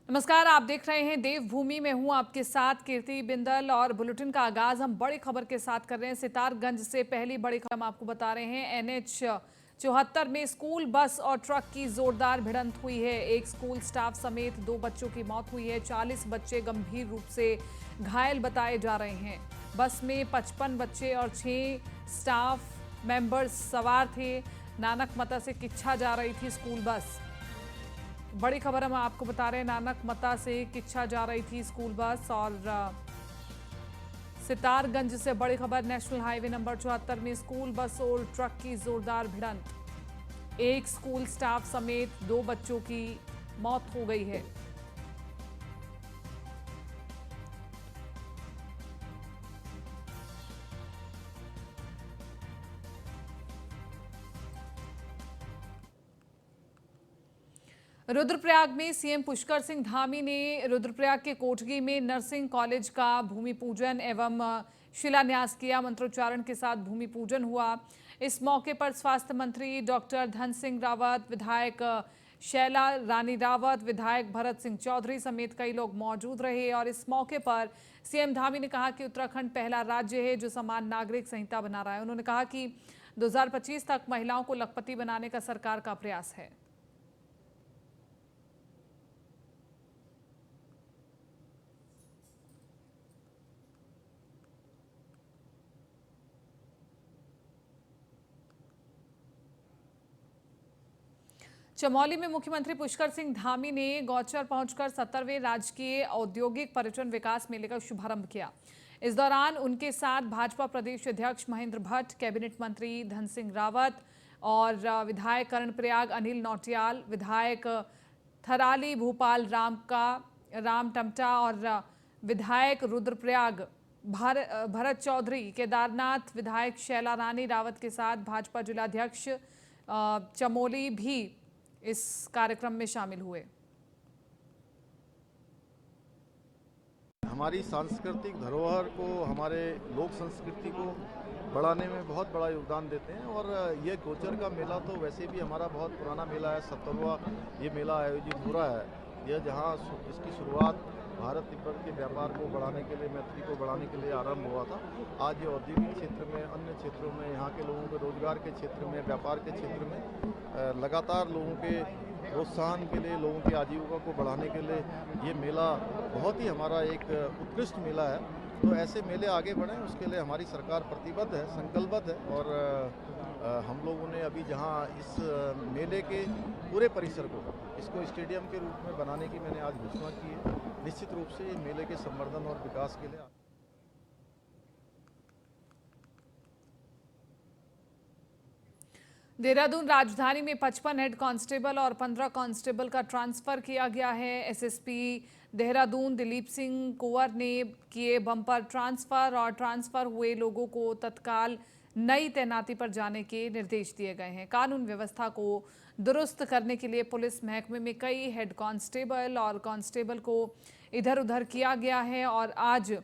नमस्कार, आप देख रहे हैं देवभूमि में हूं आपके साथ कीर्ति बिंदल और बुलेटिन का आगाज हम बड़ी खबर के साथ कर रहे हैं। सितारगंज से पहली बड़ी खबर हम आपको बता रहे हैं। एनएच 74 में स्कूल बस और ट्रक की जोरदार भिड़ंत हुई है। एक स्कूल स्टाफ समेत 2 बच्चों की मौत हुई है। 40 बच्चे गंभीर रूप से घायल बताए जा रहे हैं। बस में 55 बच्चे और 6 स्टाफ मेंबर्स सवार थे। नानक मता से किच्छा जा रही थी स्कूल बस। बड़ी खबर हम आपको बता रहे हैं, नानक मता से किच्छा जा रही थी स्कूल बस। और सितारगंज से बड़ी खबर, नेशनल हाईवे नंबर 74 में स्कूल बस और ट्रक की जोरदार भिड़ंत। एक स्कूल स्टाफ समेत 2 बच्चों की मौत हो गई है। रुद्रप्रयाग में सीएम पुष्कर सिंह धामी ने रुद्रप्रयाग के कोटगी में नर्सिंग कॉलेज का भूमि पूजन एवं शिलान्यास किया। मंत्रोच्चारण के साथ भूमि पूजन हुआ। इस मौके पर स्वास्थ्य मंत्री डॉक्टर धन सिंह रावत, विधायक शैला रानी रावत, विधायक भरत सिंह चौधरी समेत कई लोग मौजूद रहे। और इस मौके पर सीएम धामी ने कहा कि उत्तराखंड पहला राज्य है जो समान नागरिक संहिता बना रहा है। उन्होंने कहा कि 2025 तक महिलाओं को लखपति बनाने का सरकार का प्रयास है। चमोली में मुख्यमंत्री पुष्कर सिंह धामी ने गौचर पहुंचकर 70वें राजकीय औद्योगिक पर्यटन विकास मेले का शुभारंभ किया। इस दौरान उनके साथ भाजपा प्रदेश अध्यक्ष महेंद्र भट्ट, कैबिनेट मंत्री धन सिंह रावत और विधायक कर्णप्रयाग अनिल नौटियाल, विधायक थराली भूपाल राम टमटा और विधायक रुद्रप्रयाग भरत चौधरी, केदारनाथ विधायक शैला रानी रावत के साथ भाजपा जिलाध्यक्ष चमोली भी इस कार्यक्रम में शामिल हुए। हमारी सांस्कृतिक धरोहर को, हमारे लोक संस्कृति को बढ़ाने में बहुत बड़ा योगदान देते हैं। और ये गोचर का मेला तो वैसे भी हमारा बहुत पुराना मेला है। 70वां ये मेला आयोजित हो रहा है। यह जहाँ इसकी शुरुआत भारत तिब्बत के व्यापार को बढ़ाने के लिए, मैत्री को बढ़ाने के लिए आरंभ हुआ था। आज ये औद्योगिक क्षेत्र में, अन्य क्षेत्रों में, यहाँ के लोगों के रोजगार के क्षेत्र में, व्यापार के क्षेत्र में लगातार लोगों के प्रोत्साहन के लिए, लोगों की आजीविका को बढ़ाने के लिए ये मेला बहुत ही हमारा एक उत्कृष्ट मेला है। तो ऐसे मेले आगे बढ़ें, उसके लिए हमारी सरकार प्रतिबद्ध है, संकल्पबद्ध है। और हम लोगों ने अभी जहां इस मेले के पूरे परिसर को, इसको स्टेडियम के रूप में बनाने की मैंने आज घोषणा की है। निश्चित रूप से मेले के संवर्धन और विकास के लिए देहरादून राजधानी में 55 हेड कांस्टेबल और 15 कांस्टेबल का ट्रांसफर किया गया है। एसएसपी देहरादून दिलीप सिंह कुंवर ने किए बम्पर ट्रांसफर और ट्रांसफर हुए लोगों को तत्काल नई तैनाती पर जाने के निर्देश दिए गए हैं। कानून व्यवस्था को दुरुस्त करने के लिए पुलिस महकमे में कई हेड कांस्टेबल और कांस्टेबल को इधर उधर किया गया है। और आज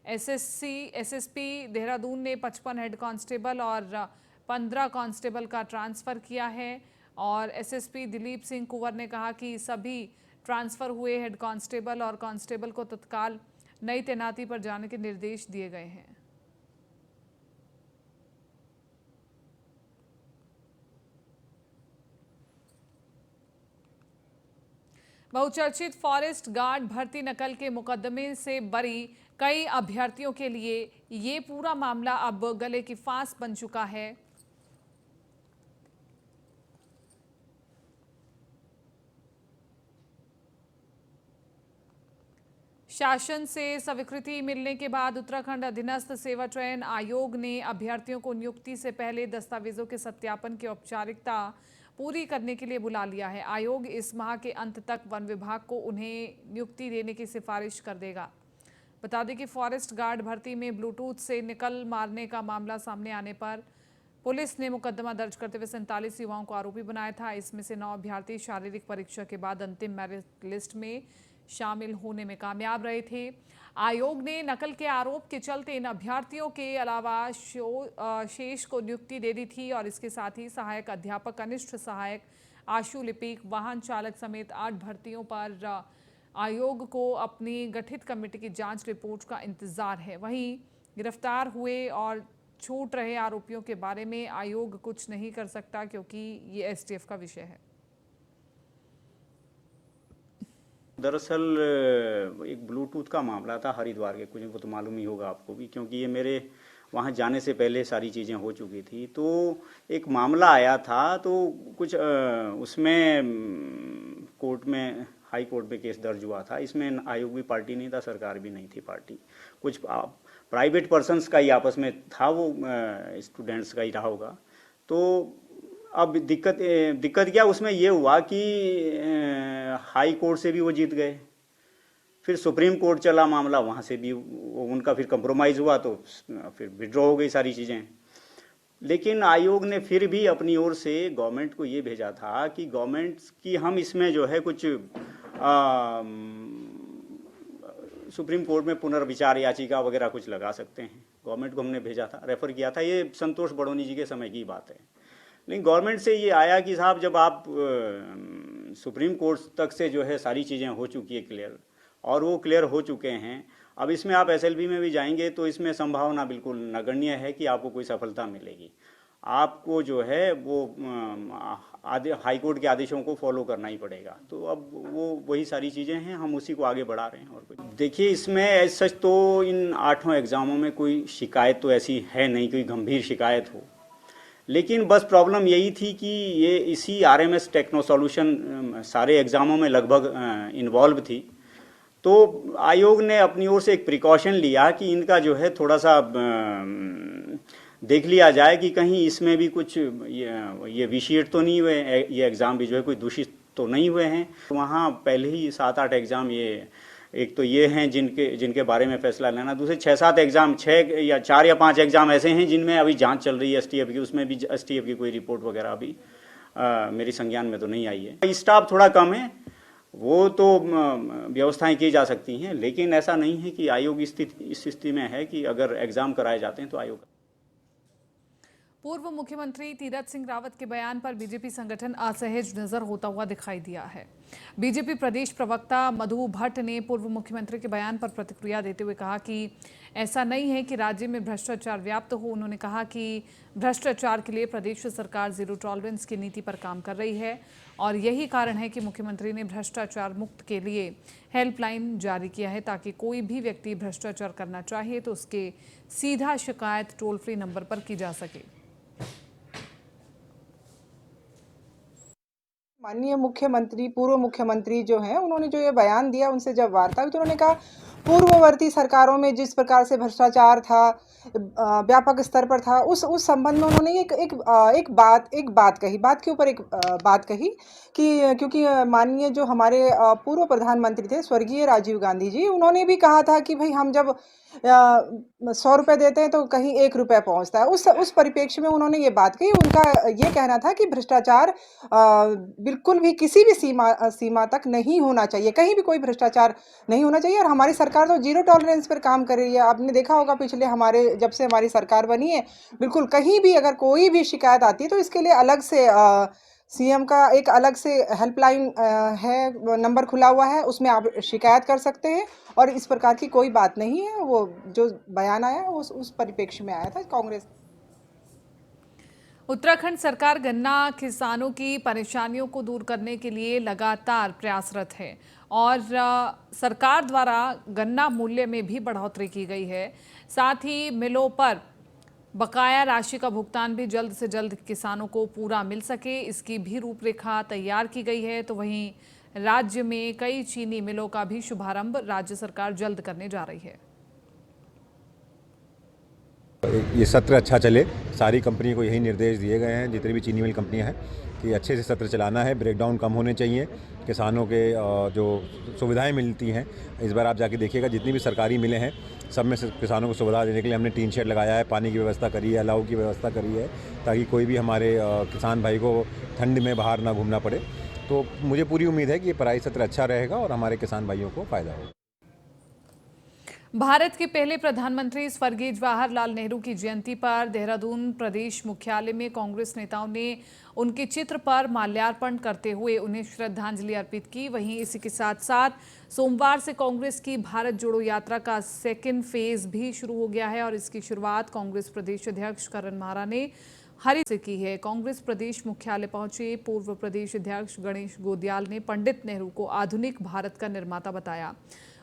एसएसपी देहरादून ने 55 हेड कांस्टेबल और 15 कांस्टेबल का ट्रांसफर किया है। और एसएसपी दिलीप सिंह कुंवर ने कहा कि सभी ट्रांसफर हुए हेड कांस्टेबल और कांस्टेबल को तत्काल नई तैनाती पर जाने के निर्देश दिए गए हैं। बहुचर्चित फॉरेस्ट गार्ड भर्ती नकल के मुकदमे से बरी कई अभ्यर्थियों के लिए ये पूरा मामला अब गले की फांस बन चुका है। शासन से स्वीकृति मिलने के बाद उत्तराखंड अधीनस्थ सेवा चयन आयोग ने अभ्यर्थियों को नियुक्ति से पहले दस्तावेजों के सत्यापन की औपचारिकता पूरी करने के लिए बुला लिया है। आयोग इस माह के अंत तक वन विभाग को उन्हें नियुक्ति देने की सिफारिश कर देगा। बता दें कि फॉरेस्ट गार्ड भर्ती में ब्लूटूथ से निकल मारने का मामला सामने आने पर पुलिस ने मुकदमा दर्ज करते हुए 47 युवाओं को आरोपी बनाया था। इसमें से 9 अभ्यर्थी शारीरिक परीक्षा के बाद अंतिम मेरिट लिस्ट में शामिल होने में कामयाब रहे थे। आयोग ने नकल के आरोप के चलते इन अभ्यर्थियों के अलावा शेष को नियुक्ति दे दी थी। और इसके साथ ही सहायक अध्यापक, कनिष्ठ सहायक, आशु लिपिक, वाहन चालक समेत 8 भर्तियों पर आयोग को अपनी गठित कमेटी की जांच रिपोर्ट का इंतजार है। वहीं गिरफ्तार हुए और छूट रहे आरोपियों के बारे में आयोग कुछ नहीं कर सकता क्योंकि ये एसटीएफ का विषय है। दरअसल एक ब्लूटूथ का मामला था हरिद्वार के, कुछ वो तो मालूम ही होगा आपको भी, क्योंकि ये मेरे वहाँ जाने से पहले सारी चीज़ें हो चुकी थी। तो एक मामला आया था, तो कुछ उसमें कोर्ट में, हाई कोर्ट में केस दर्ज हुआ था। इसमें आयोग भी पार्टी नहीं था, सरकार भी नहीं थी पार्टी, कुछ प्राइवेट पर्सन्स का ही आपस में था, वो स्टूडेंट्स का ही रहा होगा। तो अब दिक्कत क्या उसमें ये हुआ कि हाई कोर्ट से भी वो जीत गए, फिर सुप्रीम कोर्ट चला मामला, वहाँ से भी उनका फिर कंप्रोमाइज़ हुआ, तो फिर विड्रॉ हो गई सारी चीज़ें। लेकिन आयोग ने फिर भी अपनी ओर से गवर्नमेंट को ये भेजा था कि गवर्नमेंट की हम इसमें जो है कुछ सुप्रीम कोर्ट में पुनर्विचार याचिका वगैरह कुछ लगा सकते हैं। गवर्नमेंट को हमने भेजा था, रेफ़र किया था, ये संतोष बड़ोनी जी के समय की बात है। लेकिन गवर्नमेंट से ये आया कि साहब जब आप सुप्रीम कोर्ट तक से जो है सारी चीज़ें हो चुकी है क्लियर, और वो क्लियर हो चुके हैं, अब इसमें आप एसएलबी में भी जाएंगे तो इसमें संभावना बिल्कुल नगण्य है कि आपको कोई सफलता मिलेगी। आपको जो है वो हाई कोर्ट के आदेशों को फॉलो करना ही पड़ेगा। तो अब वो वही सारी चीज़ें हैं, हम उसी को आगे बढ़ा रहे हैं। और कुछ देखिए, इसमें एज सच तो इन 8 एग्ज़ामों में कोई शिकायत तो ऐसी है नहीं, कोई गंभीर शिकायत हो। लेकिन बस प्रॉब्लम यही थी कि ये इसी आरएमएस टेक्नो सॉल्यूशन सारे एग्ज़ामों में लगभग इन्वॉल्व थी। तो आयोग ने अपनी ओर से एक प्रिकॉशन लिया कि इनका जो है थोड़ा सा देख लिया जाए कि कहीं इसमें भी कुछ ये विशिएट तो नहीं हुए, ये एग्ज़ाम भी जो है कोई दूषित तो नहीं हुए हैं। वहाँ पहले ही 7-8 एग्ज़ाम, ये एक तो ये हैं जिनके बारे में फैसला लेना, दूसरे 6-7 एग्ज़ाम, 4 या 5 एग्ज़ाम ऐसे हैं जिनमें अभी जांच चल रही है एसटीएफ की, उसमें भी एसटीएफ की कोई रिपोर्ट वगैरह अभी मेरी संज्ञान में तो नहीं आई है। स्टाफ थोड़ा कम है, वो तो व्यवस्थाएं की जा सकती हैं, लेकिन ऐसा नहीं है कि आयोग इस स्थिति में है कि अगर एग्ज़ाम कराए जाते हैं तो आयोग। पूर्व मुख्यमंत्री तीरथ सिंह रावत के बयान पर बीजेपी संगठन असहज नजर होता हुआ दिखाई दिया है। बीजेपी प्रदेश प्रवक्ता मधु भट्ट ने पूर्व मुख्यमंत्री के बयान पर प्रतिक्रिया देते हुए कहा कि ऐसा नहीं है कि राज्य में भ्रष्टाचार व्याप्त हो। उन्होंने कहा कि भ्रष्टाचार के लिए प्रदेश सरकार जीरो टॉलरेंस की नीति पर काम कर रही है और यही कारण है कि मुख्यमंत्री ने भ्रष्टाचार मुक्त के लिए हेल्पलाइन जारी किया है, ताकि कोई भी व्यक्ति भ्रष्टाचार करना चाहे तो उसके सीधा शिकायत टोल फ्री नंबर पर की जा सके। माननीय मुख्यमंत्री, पूर्व मुख्यमंत्री जो हैं, उन्होंने जो ये बयान दिया, उनसे जब वार्ता हुई तो उन्होंने कहा पूर्ववर्ती सरकारों में जिस प्रकार से भ्रष्टाचार था, व्यापक स्तर पर था, उस संबंध में उन्होंने एक बात कही, बात के ऊपर एक बात कही कि क्योंकि माननीय जो हमारे पूर्व प्रधानमंत्री थे स्वर्गीय राजीव गांधी जी, उन्होंने भी कहा था कि भाई हम जब 100 रुपये देते हैं तो कहीं 1 रुपया पहुंचता है। उस परिप्रेक्ष्य में उन्होंने ये बात कही। उनका ये कहना था कि भ्रष्टाचार बिल्कुल भी किसी भी सीमा तक नहीं होना चाहिए, कहीं भी कोई भ्रष्टाचार नहीं होना चाहिए। और हमारी सरकार तो जीरो टॉलरेंस पर काम कर रही है। आपने देखा होगा पिछले जब से हमारी सरकार बनी है, बिल्कुल कहीं भी अगर कोई भी शिकायत आती है तो इसके लिए अलग से सीएम का एक अलग से हेल्पलाइन है, नंबर खुला हुआ है, उसमें आप शिकायत कर सकते हैं। और इस प्रकार की कोई बात नहीं है। वो जो बयान आया उस परिप्रेक्ष्य में आया था कांग्रेस। उत्तराखंड सरकार गन्ना किसानों की परेशानियों को दूर करने के लिए लगातार प्रयासरत है और सरकार द्वारा गन्ना मूल्य में भी बढ़ोतरी की गई है। साथ ही मिलों पर बकाया राशि का भुगतान भी जल्द से जल्द किसानों को पूरा मिल सके, इसकी भी रूपरेखा तैयार की गई है। तो वहीं राज्य में कई चीनी मिलों का भी शुभारंभ राज्य सरकार जल्द करने जा रही है। ये सत्र अच्छा चले, सारी कंपनियों को यही निर्देश दिए गए हैं, जितनी भी चीनी मिल कंपनियां हैं, कि अच्छे से सत्र चलाना है, ब्रेकडाउन कम होने चाहिए, किसानों के जो सुविधाएं मिलती हैं। इस बार आप जाके देखिएगा, जितनी भी सरकारी मिलें हैं सब में किसानों को सुविधा देने के लिए हमने टीन शेड लगाया है, पानी की व्यवस्था करी है, अलाव की व्यवस्था करी है, ताकि कोई भी हमारे किसान भाई को ठंड में बाहर ना घूमना पड़े। तो मुझे पूरी उम्मीद है कि ये पराई सत्र अच्छा रहेगा और हमारे किसान भाइयों को फ़ायदा होगा। भारत के पहले प्रधानमंत्री स्वर्गीय जवाहरलाल नेहरू की जयंती पर देहरादून प्रदेश मुख्यालय में कांग्रेस नेताओं ने उनके चित्र पर माल्यार्पण करते हुए उन्हें श्रद्धांजलि अर्पित की। वहीं इसी के साथ साथ सोमवार से कांग्रेस की भारत जोड़ो यात्रा का सेकेंड फेज भी शुरू हो गया है और इसकी शुरुआत कांग्रेस प्रदेश अध्यक्ष करण मारा ने हरी से की है। कांग्रेस प्रदेश मुख्यालय पहुंचे पूर्व प्रदेश अध्यक्ष गणेश गोदियाल ने पंडित नेहरू को आधुनिक भारत का निर्माता बताया।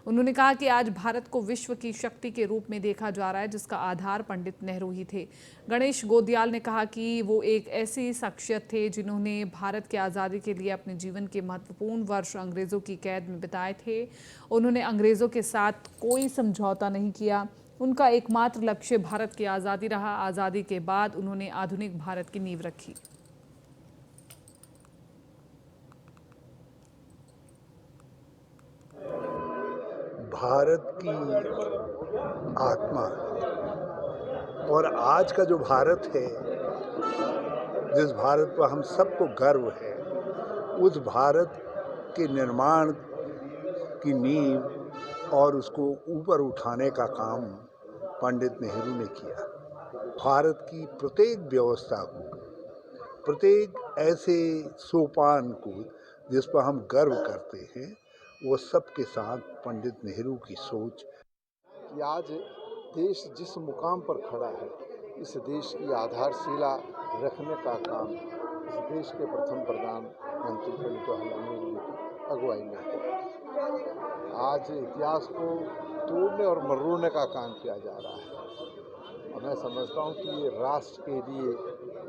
उन्होंने कहा कि आज भारत को विश्व की शक्ति के रूप में देखा जा रहा है जिसका आधार पंडित नेहरू ही थे। गणेश गोदियाल ने कहा कि वो एक ऐसी शख्सियत थे जिन्होंने भारत की आज़ादी के लिए अपने जीवन के महत्वपूर्ण वर्ष अंग्रेज़ों की कैद में बिताए थे। उन्होंने अंग्रेज़ों के साथ कोई समझौता नहीं किया। उनका एकमात्र लक्ष्य भारत की आज़ादी रहा। आज़ादी के बाद उन्होंने आधुनिक भारत की नींव रखी। भारत की आत्मा और आज का जो भारत है, जिस भारत पर हम सबको गर्व है, उस भारत के निर्माण की नींव और उसको ऊपर उठाने का काम पंडित नेहरू ने किया। भारत की प्रत्येक व्यवस्था को, प्रत्येक ऐसे सोपान को जिस पर हम गर्व करते हैं, वो सब के साथ पंडित नेहरू की सोच कि आज देश जिस मुकाम पर खड़ा है, इस देश की आधारशिला रखने का काम इस देश के प्रथम प्रधानमंत्री पंडित जवाहरलाल नेहरू जी की अगुवाई में है। आज इतिहास को तोड़ने और मरोड़ने का काम किया जा रहा है और मैं समझता हूँ कि ये राष्ट्र के लिए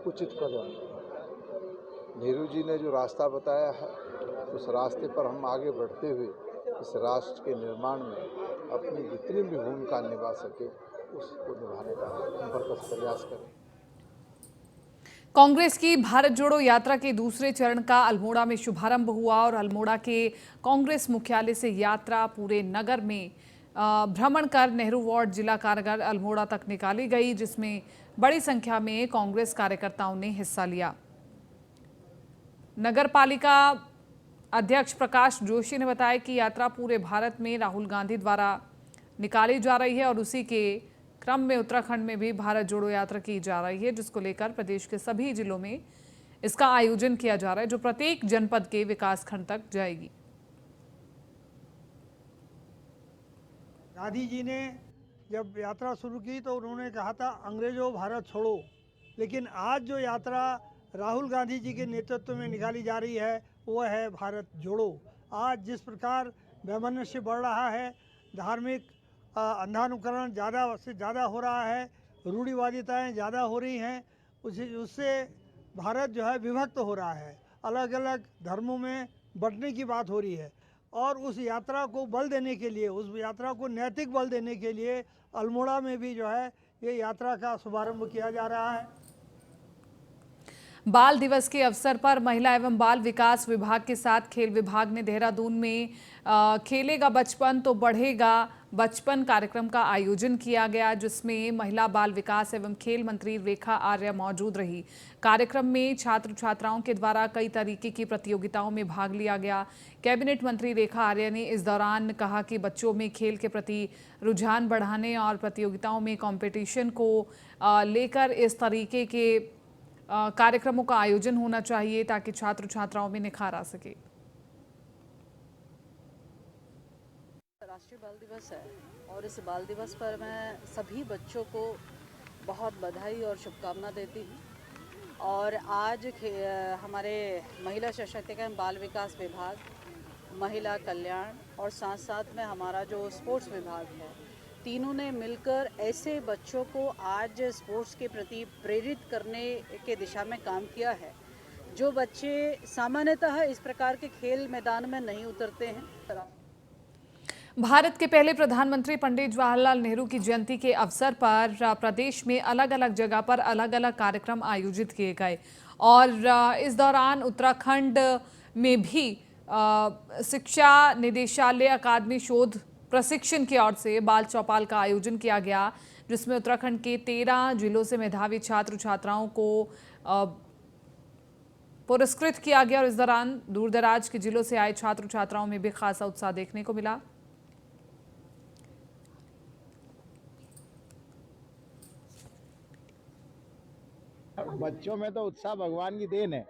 उचित कदम है। नेहरू जी ने जो रास्ता बताया है, उस रास्ते पर हम आगे बढ़ते हुए इस राष्ट्र के निर्माण में अपनी जितनी भी भूमिका निभा सके उसको निभाने का भरसक प्रयास करें। कांग्रेस की भारत जोड़ो यात्रा के दूसरे चरण का अल्मोड़ा में शुभारंभ हुआ और अल्मोड़ा के कांग्रेस मुख्यालय से यात्रा पूरे नगर में भ्रमण कर नेहरू वार्ड जिला कारागार अल्मोड़ा तक निकाली गई, जिसमें बड़ी संख्या में कांग्रेस कार्यकर्ताओं ने हिस्सा लिया। नगर पालिका अध्यक्ष प्रकाश जोशी ने बताया कि यात्रा पूरे भारत में राहुल गांधी द्वारा निकाली जा रही है और उसी के क्रम में उत्तराखंड में भी भारत जोड़ो यात्रा की जा रही है, जिसको लेकर प्रदेश के सभी जिलों में इसका आयोजन किया जा रहा है, जो प्रत्येक जनपद के विकास खंड तक जाएगी। गांधी जी ने जब यात्रा शुरू की तो उन्होंने कहा था अंग्रेजों भारत छोड़ो, लेकिन आज जो यात्रा राहुल गांधी जी के नेतृत्व में निकाली जा रही है वो है भारत जोड़ो। आज जिस प्रकार वैमनस्य बढ़ रहा है, धार्मिक अंधानुकरण ज़्यादा से ज़्यादा हो रहा है, रूढ़िवादिताएं ज़्यादा हो रही हैं, उससे भारत जो है विभक्त हो रहा है, अलग अलग धर्मों में बंटने की बात हो रही है। और उस यात्रा को बल देने के लिए, उस यात्रा को नैतिक बल देने के लिए अल्मोड़ा में भी जो है ये यात्रा का शुभारंभ किया जा रहा है। बाल दिवस के अवसर पर महिला एवं बाल विकास विभाग के साथ खेल विभाग ने देहरादून में खेलेगा बचपन तो बढ़ेगा बचपन कार्यक्रम का आयोजन किया गया, जिसमें महिला बाल विकास एवं खेल मंत्री रेखा आर्य मौजूद रही। कार्यक्रम में छात्र छात्राओं के द्वारा कई तरीके की प्रतियोगिताओं में भाग लिया गया। कैबिनेट मंत्री रेखा आर्य ने इस दौरान कहा कि बच्चों में खेल के प्रति रुझान बढ़ाने और प्रतियोगिताओं में कंपटीशन को लेकर इस तरीके के कार्यक्रमों का आयोजन होना चाहिए ताकि छात्र छात्राओं में निखार आ सके। राष्ट्रीय बाल दिवस है और इस बाल दिवस पर मैं सभी बच्चों को बहुत बधाई और शुभकामना देती हूँ। और आज हमारे महिला सशक्तिकरण बाल विकास विभाग, महिला कल्याण और साथ साथ में हमारा जो स्पोर्ट्स विभाग है, तीनों ने मिलकर ऐसे बच्चों को आज स्पोर्ट्स के प्रति प्रेरित करने के दिशा में काम किया है जो बच्चे सामान्यतः इस प्रकार के खेल मैदान में नहीं उतरते हैं। भारत के पहले प्रधानमंत्री पंडित जवाहरलाल नेहरू की जयंती के अवसर पर प्रदेश में अलग अलग जगह पर अलग अलग कार्यक्रम आयोजित किए गए और इस दौरान उत्तराखंड में भी शिक्षा निदेशालय अकादमी शोध प्रशिक्षण की ओर से बाल चौपाल का आयोजन किया गया, जिसमें उत्तराखंड के 13 जिलों से मेधावी छात्र छात्राओं को पुरस्कृत किया गया और इस दौरान दूर दराज के जिलों से आए छात्र छात्राओं में भी खासा उत्साह देखने को मिला। बच्चों में तो उत्साह भगवान की देन है।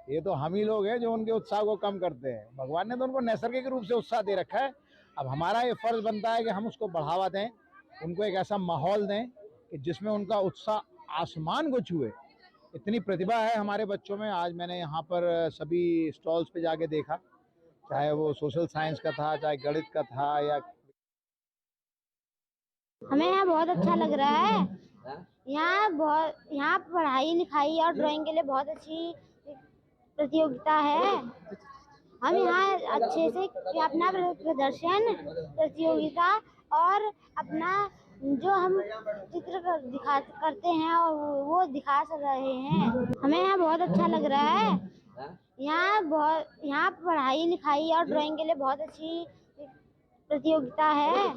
ये तो हम ही लोग हैं जो उनके उत्साह को कम करते हैं। भगवान ने तो उनको नैसर्गिक रूप से उत्साह दे रखा है। अब हमारा ये फर्ज बनता है कि हम उसको बढ़ावा दें, उनको एक ऐसा माहौल दें कि जिसमें उनका उत्साह आसमान को छुए। इतनी प्रतिभा है हमारे बच्चों में। आज मैंने यहाँ पर सभी स्टॉल्स पे जाके देखा, चाहे वो सोशल साइंस का था, चाहे गणित का था, या हमें यहाँ बहुत अच्छा लग रहा है। यहाँ पढ़ाई लिखाई और ड्राइंग के लिए बहुत अच्छी प्रतियोगिता है। हम यहाँ अच्छे से अपना प्रदर्शन प्रतियोगिता और अपना जो हम चित्र करते हैं और वो दिखा रहे हैं। हमें यहाँ बहुत अच्छा लग रहा है। यहाँ पढ़ाई लिखाई और ड्राइंग के लिए बहुत अच्छी प्रतियोगिता है।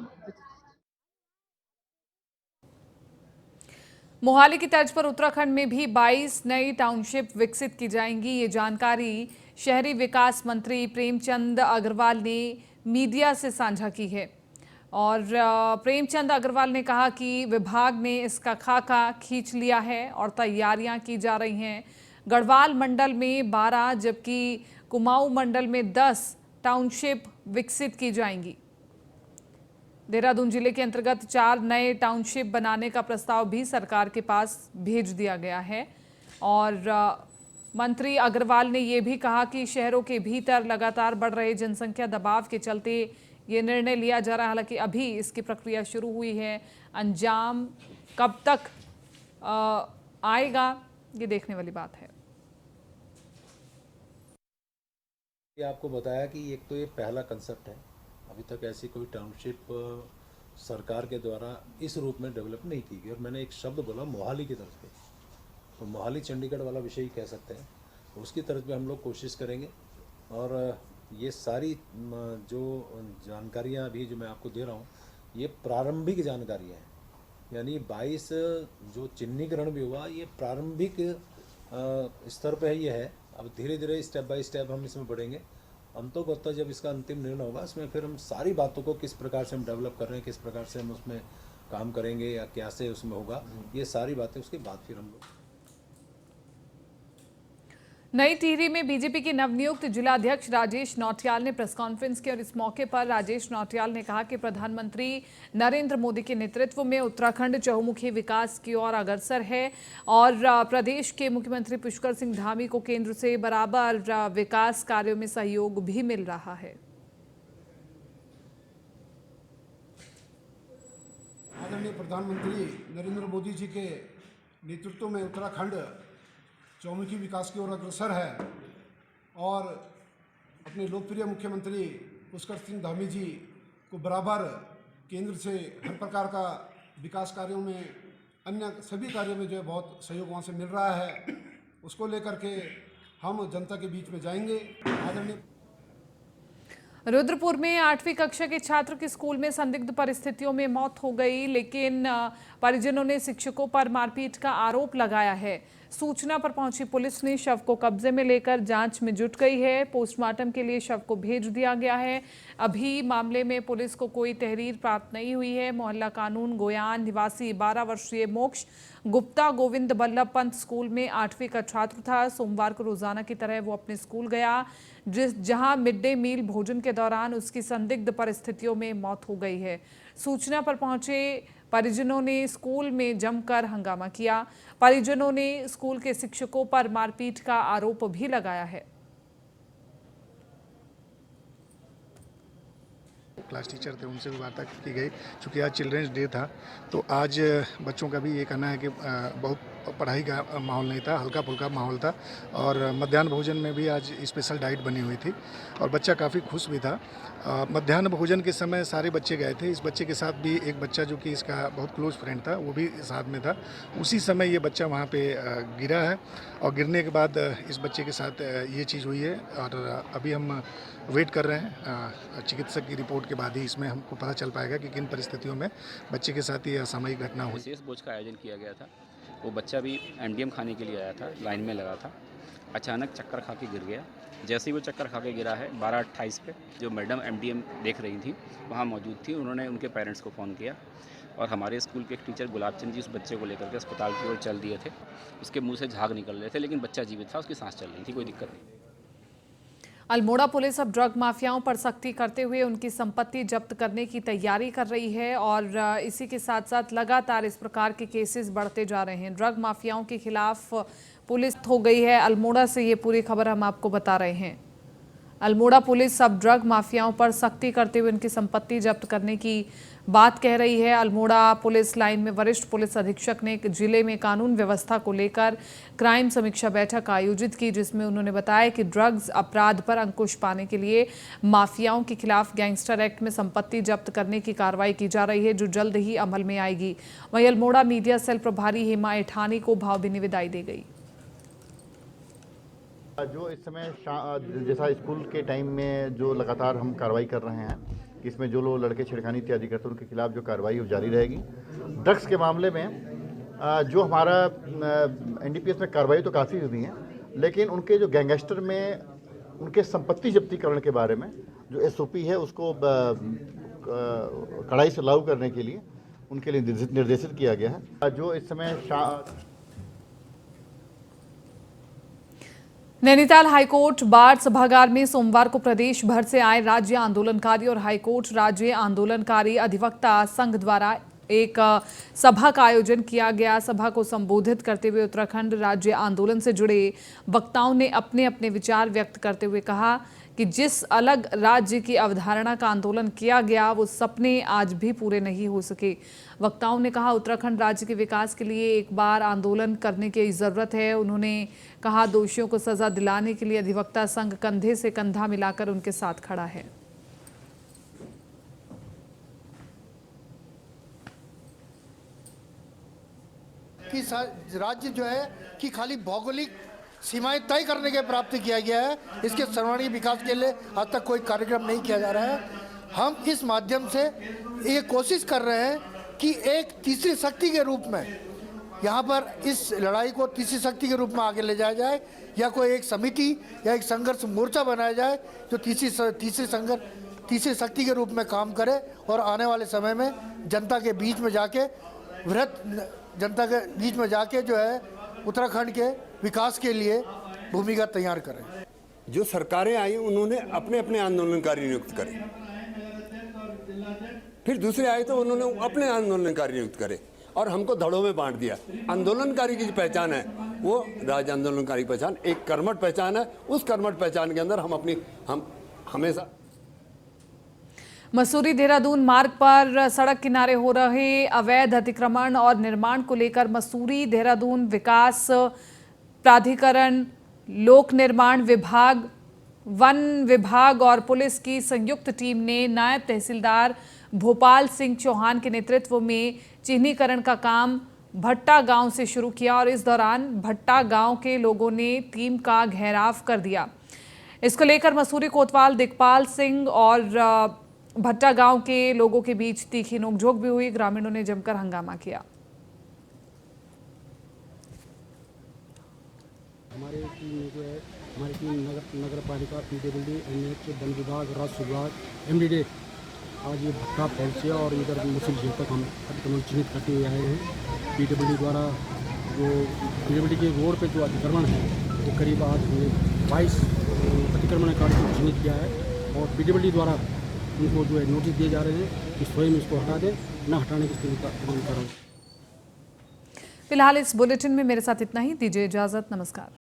मोहाली की तर्ज पर उत्तराखंड में भी 22 नई टाउनशिप विकसित की जाएंगी। ये जानकारी शहरी विकास मंत्री प्रेमचंद अग्रवाल ने मीडिया से साझा की है। और प्रेमचंद अग्रवाल ने कहा कि विभाग ने इसका खाका खींच लिया है और तैयारियां की जा रही हैं। गढ़वाल मंडल में 12 जबकि कुमाऊं मंडल में 10 टाउनशिप विकसित की जाएंगी। देहरादून जिले के अंतर्गत 4 नए टाउनशिप बनाने का प्रस्ताव भी सरकार के पास भेज दिया गया है। और मंत्री अग्रवाल ने ये भी कहा कि शहरों के भीतर लगातार बढ़ रहे जनसंख्या दबाव के चलते ये निर्णय लिया जा रहा है। हालांकि अभी इसकी प्रक्रिया शुरू हुई है, अंजाम कब तक आएगा ये देखने वाली बात है। आपको बताया कि एक तो ये पहला कंसेप्ट है, अभी तक ऐसी कोई टाउनशिप सरकार के द्वारा इस रूप में डेवलप नहीं की गई। और मैंने एक शब्द बोला मोहाली की तरफ पे, तो मोहाली चंडीगढ़ वाला विषय ही कह सकते हैं, उसकी तरफ पे हम लोग कोशिश करेंगे। और ये सारी जो जानकारियाँ अभी जो मैं आपको दे रहा हूँ ये प्रारंभिक जानकारियाँ हैं, यानी 22 जो चिन्हीकरण भी हुआ ये प्रारंभिक स्तर पे ये है। अब धीरे धीरे स्टेप बाय स्टेप हम इसमें बढ़ेंगे। अंतोगत्वा जब इसका अंतिम निर्णय होगा इसमें फिर हम सारी बातों को किस प्रकार से हम डेवलप कर रहे हैं, किस प्रकार से हम उसमें काम करेंगे या क्या से उसमें होगा, ये सारी बातें उसके बाद फिर हम लोग। नई टिहरी में बीजेपी के नवनियुक्त जिलाध्यक्ष राजेश नौटियाल ने प्रेस कॉन्फ्रेंस की और इस मौके पर राजेश नौटियाल ने कहा कि प्रधानमंत्री नरेंद्र मोदी के नेतृत्व में उत्तराखंड चहुमुखी विकास की ओर अग्रसर है और प्रदेश के मुख्यमंत्री पुष्कर सिंह धामी को केंद्र से बराबर विकास कार्यों में सहयोग भी मिल रहा है। आदरणीय प्रधानमंत्री नरेंद्र मोदी जी के नेतृत्व में उत्तराखंड चौमुखी विकास की ओर अग्रसर है और अपने लोकप्रिय मुख्यमंत्री पुष्कर सिंह धामी जी को बराबर केंद्र से हर प्रकार का विकास कार्यों में, अन्य सभी कार्यों में जो है बहुत सहयोग वहाँ से मिल रहा है। उसको लेकर के हम जनता के बीच में जाएंगे। आदरणीय रुद्रपुर में 8वीं कक्षा के छात्र की स्कूल में संदिग्ध परिस्थितियों में मौत हो गई, लेकिन परिजनों ने शिक्षकों पर मारपीट का आरोप लगाया है। सूचना पर पहुंची पुलिस ने शव को कब्जे में लेकर जांच में जुट गई है। पोस्टमार्टम के लिए शव को भेज दिया गया है। अभी मामले में पुलिस को कोई तहरीर प्राप्त नहीं हुई है। मोहल्ला कानून गोयान निवासी 12 वर्षीय मोक्ष गुप्ता गोविंद बल्लभ पंत स्कूल में 8वीं का छात्र था। सोमवार को रोजाना की तरह वो अपने स्कूल गया, जहां मिड डे मील भोजन के दौरान उसकी संदिग्ध परिस्थितियों में मौत हो गई है। सूचना पर पहुंचे परिजनों ने स्कूल में जमकर हंगामा किया। परिजनों ने स्कूल के शिक्षकों पर मारपीट का आरोप भी लगाया है। क्लास टीचर थे, उनसे भी वार्ता की गई। चूँकि आज चिल्ड्रंस डे था तो आज बच्चों का भी ये कहना है कि बहुत पढ़ाई का माहौल नहीं था, हल्का फुल्का माहौल था और मध्याह्न भोजन में भी आज स्पेशल डाइट बनी हुई थी और बच्चा काफ़ी खुश भी था। मध्याह्न भोजन के समय सारे बच्चे गए थे। इस बच्चे के साथ भी एक बच्चा जो कि इसका बहुत क्लोज फ्रेंड था वो भी साथ में था। उसी समय ये बच्चा वहाँ पे गिरा है और गिरने के बाद इस बच्चे के साथ ये चीज़ हुई है और अभी हम वेट कर रहे हैं चिकित्सक की रिपोर्ट के बाद ही इसमें हमको पता चल पाएगा कि किन परिस्थितियों में बच्चे के साथ ये असामयिक घटना हुई। विशेष भोज का आयोजन किया गया था। वो बच्चा भी एमडीएम खाने के लिए आया था, लाइन में लगा था, अचानक चक्कर खा के गिर गया। जैसे ही वो चक्कर खा के गिरा है 12:28 पे जो मैडम एमडीएम देख रही थी वहाँ मौजूद थी, उन्होंने उनके पेरेंट्स को फ़ोन किया। और हमारे स्कूल के एक टीचर गुलाब चंद जी उस बच्चे को लेकर के अस्पताल की ओर चल दिए थे। उसके मुंह से झाग निकल रहे थे, लेकिन बच्चा जीवित था, उसकी सांस चल रही थी, कोई दिक्कत नहीं। अल्मोड़ा पुलिस अब ड्रग माफियाओं पर सख्ती करते हुए उनकी संपत्ति जब्त करने की तैयारी कर रही है और इसी के साथ साथ लगातार इस प्रकार के केसेस बढ़ते जा रहे हैं। ड्रग माफियाओं के खिलाफ पुलिस हो गई है। अल्मोड़ा से ये पूरी खबर हम आपको बता रहे हैं। अल्मोड़ा पुलिस अब ड्रग माफियाओं पर सख्ती करते हुए उनकी संपत्ति जब्त करने की बात कह रही है। अल्मोड़ा पुलिस लाइन में वरिष्ठ पुलिस अधीक्षक ने जिले में कानून व्यवस्था को लेकर क्राइम समीक्षा बैठक आयोजित की, जिसमें उन्होंने बताया कि ड्रग्स अपराध पर अंकुश पाने के लिए माफियाओं के खिलाफ गैंगस्टर एक्ट में संपत्ति जब्त करने की कार्रवाई की जा रही है, जो जल्द ही अमल में आएगी। वहीं अल्मोड़ा मीडिया सेल प्रभारी हेमा एठानी को भावभीनी विदाई दी गई। जो इस समय जैसा स्कूल के टाइम में जो लगातार हम कार्रवाई कर रहे हैं, इसमें जो लोग लड़के छेड़खानी इत्यादि करते हैं उनके खिलाफ जो कार्रवाई वो जारी रहेगी। ड्रग्स के मामले में जो हमारा एनडीपीएस में कार्रवाई तो काफ़ी हुई है, लेकिन उनके जो गैंगस्टर में उनके संपत्ति जब्तीकरण के बारे में जो एसओपी है उसको कड़ाई से लागू करने के लिए उनके लिए निर्देशित किया गया है। जो इस समय नैनीताल हाईकोर्ट बार सभागार में सोमवार को प्रदेश भर से आए राज्य आंदोलनकारी और हाईकोर्ट राज्य आंदोलनकारी अधिवक्ता संघ द्वारा एक सभा का आयोजन किया गया। सभा को संबोधित करते हुए उत्तराखंड राज्य आंदोलन से जुड़े वक्ताओं ने अपने अपने विचार व्यक्त करते हुए कहा कि जिस अलग राज्य की अवधारणा का आंदोलन किया गया वो सपने आज भी पूरे नहीं हो सके। वक्ताओं ने कहा उत्तराखंड राज्य के विकास के लिए एक बार आंदोलन करने की ज़रूरत है। उन्होंने कहा दोषियों को सजा दिलाने के लिए अधिवक्ता संघ कंधे से कंधा मिलाकर उनके साथ खड़ा है। कि राज्य जो है कि खाली भौगोलिक सीमाएं तय करने के प्राप्त किया गया है, इसके सर्वांगीण विकास के लिए आज तक कोई कार्यक्रम नहीं किया जा रहा है। हम इस माध्यम से ये कोशिश कर रहे हैं कि एक तीसरी शक्ति के रूप में यहाँ पर इस लड़ाई को तीसरी शक्ति के रूप में आगे ले जाया जाए, या कोई एक समिति या एक संघर्ष मोर्चा बनाया जाए जो तीसरी शक्ति के रूप में काम करे और आने वाले समय में जनता के बीच में जाके जनता के बीच में जाके जो है उत्तराखंड के विकास के लिए भूमिका तैयार करें। जो सरकारें आई उन्होंने अपने अपने आंदोलनकारी नियुक्त करे, फिर दूसरे आए तो उन्होंने अपने आंदोलनकारी नियुक्त करे और हमको धड़ों में बांट दिया। आंदोलनकारी की जो पहचान है वो राज्य आंदोलनकारी पहचान एक कर्मठ पहचान है। उस कर्मठ पहचान के अंदर हम हमेशा मसूरी देहरादून मार्ग पर सड़क किनारे हो रहे अवैध अतिक्रमण और निर्माण को लेकर मसूरी देहरादून विकास प्राधिकरण, लोक निर्माण विभाग, वन विभाग और पुलिस की संयुक्त टीम ने नायब तहसीलदार भोपाल सिंह चौहान के नेतृत्व में चिन्हीकरण का काम भट्टा गांव से शुरू किया और इस दौरान भट्टा गांव के लोगों ने टीम का घेराव कर दिया। इसको लेकर मसूरी कोतवाल दिग्पाल सिंह और भट्टा गांव के लोगों के बीच तीखी नोकझोंक भी हुई। ग्रामीणों ने जमकर हंगामा किया। हमारी टीम नगर पालिका, पीडब्ल्यूडी, एनएच, वन विभाग, राजस्व विभाग, एमडीडी आज ये भट्टा पहुंचे और इधर मुस्लिम जेल तक हम अतिक्रमण चिन्हित करते हुए आए हैं। पीडब्ल्यूडी द्वारा जो पीडब्ल्यूडी के रोड पे जो अतिक्रमण है वो करीब आज हमने 22 अतिक्रमण कार्य को चिन्हित किया है और पीडब्ल्यूडी द्वारा उनको जो है नोटिस दिए जा रहे हैं कि स्वयं इसको हटा दें, न हटाने की स्थिति का अमल करें। फिलहाल इस बुलेटिन में मेरे साथ इतना ही। दीजिए इजाजत। नमस्कार।